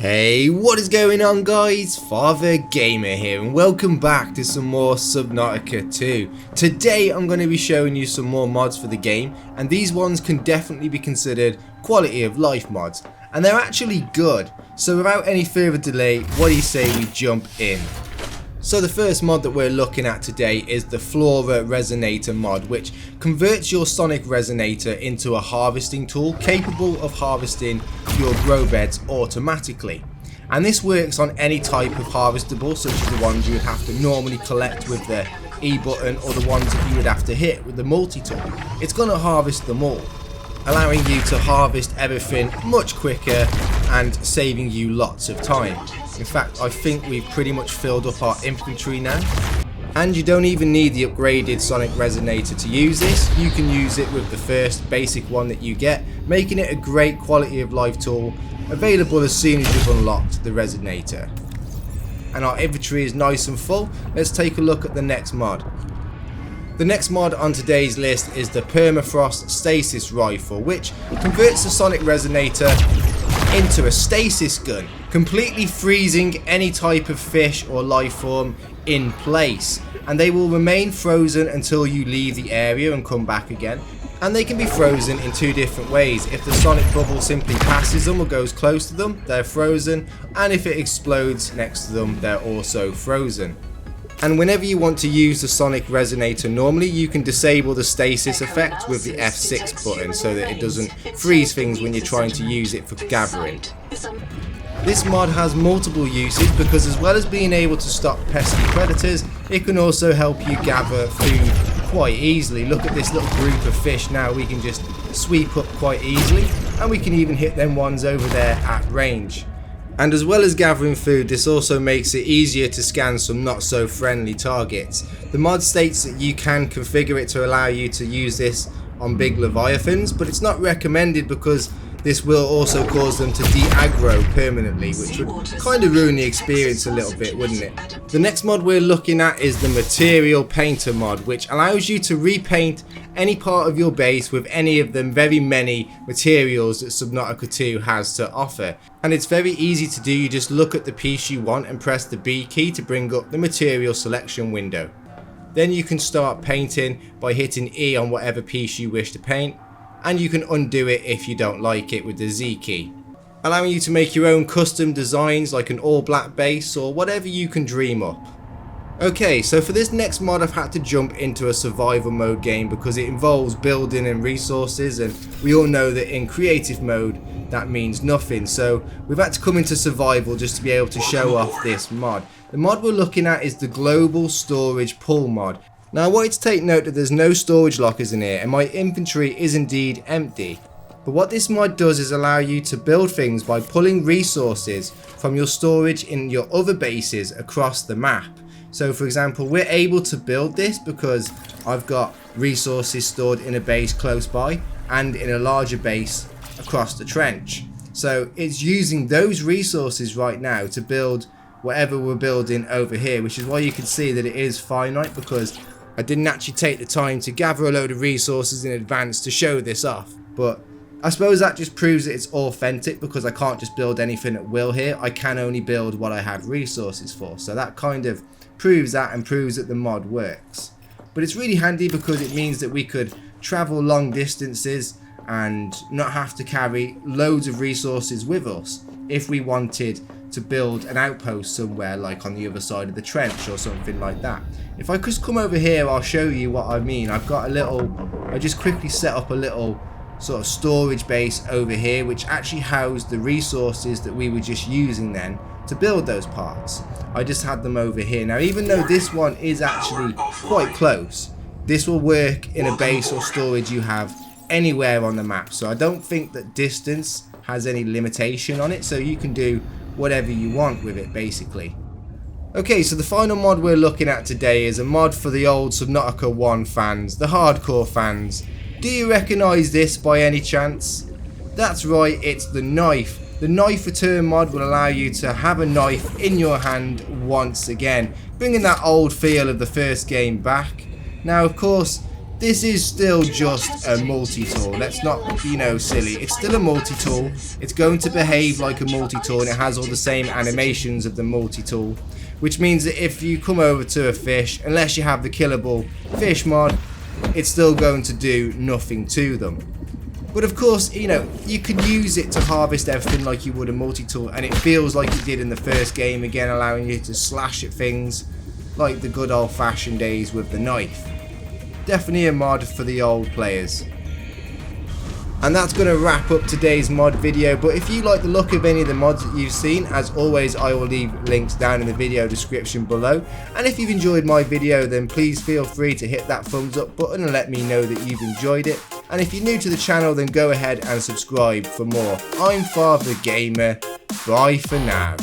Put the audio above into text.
Hey, what is going on guys? Father Gamer here and welcome back to some more Subnautica 2. Today I'm going to be showing you some more mods for the game, and these ones can definitely be considered quality of life mods, and they're actually good. So without any further delay, what do you say we jump in? So the first mod that we're looking at today is the Flora Resonator mod, which converts your sonic resonator into a harvesting tool capable of harvesting your grow beds automatically. And this works on any type of harvestable, such as the ones you would have to normally collect with the E button or the ones that you would have to hit with the multi-tool. It's going to harvest them all, allowing you to harvest everything much quicker and saving you lots of time. In fact, I think we've pretty much filled up our inventory now. And you don't even need the upgraded sonic resonator to use this. You can use it with the first basic one that you get, making it a great quality of life tool, available as soon as you've unlocked the resonator. And our inventory is nice and full. Let's take a look at the next mod. The next mod on today's list is the Permafrost Stasis Rifle, which converts the sonic resonator into a stasis gun, completely freezing any type of fish or life form in place, and they will remain frozen until you leave the area and come back again. And they can be frozen in two different ways. If the sonic bubble simply passes them or goes close to them, they're frozen, and if it explodes next to them, they're also frozen. And whenever you want to use the sonic resonator normally, you can disable the stasis effect with the F6 button so that it doesn't freeze things when you're trying to use it for gathering. This mod has multiple uses because as well as being able to stop pesky predators, it can also help you gather food quite easily. Look at this little group of fish now, we can just sweep up quite easily, and we can even hit them ones over there at range. And as well as gathering food, this also makes it easier to scan some not so friendly targets. The mod states that you can configure it to allow you to use this on big leviathans, but it's not recommended because this will also cause them to de-aggro permanently, which would kind of ruin the experience a little bit, wouldn't it? The next mod we're looking at is the Material Painter mod, which allows you to repaint any part of your base with any of the very many materials that Subnautica 2 has to offer. And it's very easy to do. You just look at the piece you want and press the B key to bring up the material selection window. Then you can start painting by hitting E on whatever piece you wish to paint, and you can undo it if you don't like it with the Z key, allowing you to make your own custom designs like an all black base or whatever you can dream up. Okay, so for this next mod I've had to jump into a survival mode game because it involves building and resources, and we all know that in creative mode that means nothing, so we've had to come into survival just to be able to show off this mod. The mod we're looking at is the Global Storage Pull mod. Now I want you to take note that there's no storage lockers in here and my inventory is indeed empty. But what this mod does is allow you to build things by pulling resources from your storage in your other bases across the map. So for example, we're able to build this because I've got resources stored in a base close by and in a larger base across the trench. So it's using those resources right now to build whatever we're building over here, which is why you can see that it is finite, because I didn't actually take the time to gather a load of resources in advance to show this off. But I suppose that just proves that it's authentic, because I can't just build anything at will here. I can only build what I have resources for. So that kind of proves that, and proves that the mod works. But it's really handy because it means that we could travel long distances and not have to carry loads of resources with us if we wanted to build an outpost somewhere, like on the other side of the trench or something like that. If I just come over here, I'll show you what I mean. I've got a little, I just quickly set up a little sort of storage base over here, which actually housed the resources that we were just using then to build those parts. I just had them over here. Now even though this one is actually quite close, this will work in a base or storage you have anywhere on the map. So I don't think that distance has any limitation on it, so you can do whatever you want with it basically. Okay, so the final mod we're looking at today is a mod for the old Subnautica 1 fans, the hardcore fans. Do you recognise this by any chance? That's right, it's the knife. The knife return mod will allow you to have a knife in your hand once again, bringing that old feel of the first game back. Now of course, this is still just a multi-tool. Let's not be silly. It's still a multi-tool. It's going to behave like a multi-tool, and it has all the same animations of the multi-tool, which means that if you come over to a fish, unless you have the killable fish mod, it's still going to do nothing to them. But of course, you could use it to harvest everything like you would a multi-tool, and it feels like it did in the first game, again allowing you to slash at things like the good old-fashioned days with the knife. Definitely a mod for the old players. And that's going to wrap up today's mod video, but if you like the look of any of the mods that you've seen, as always I will leave links down in the video description below. And if you've enjoyed my video, then please feel free to hit that thumbs up button and let me know that you've enjoyed it. And if you're new to the channel, then go ahead and subscribe for more. I'm Father Gamer, bye for now.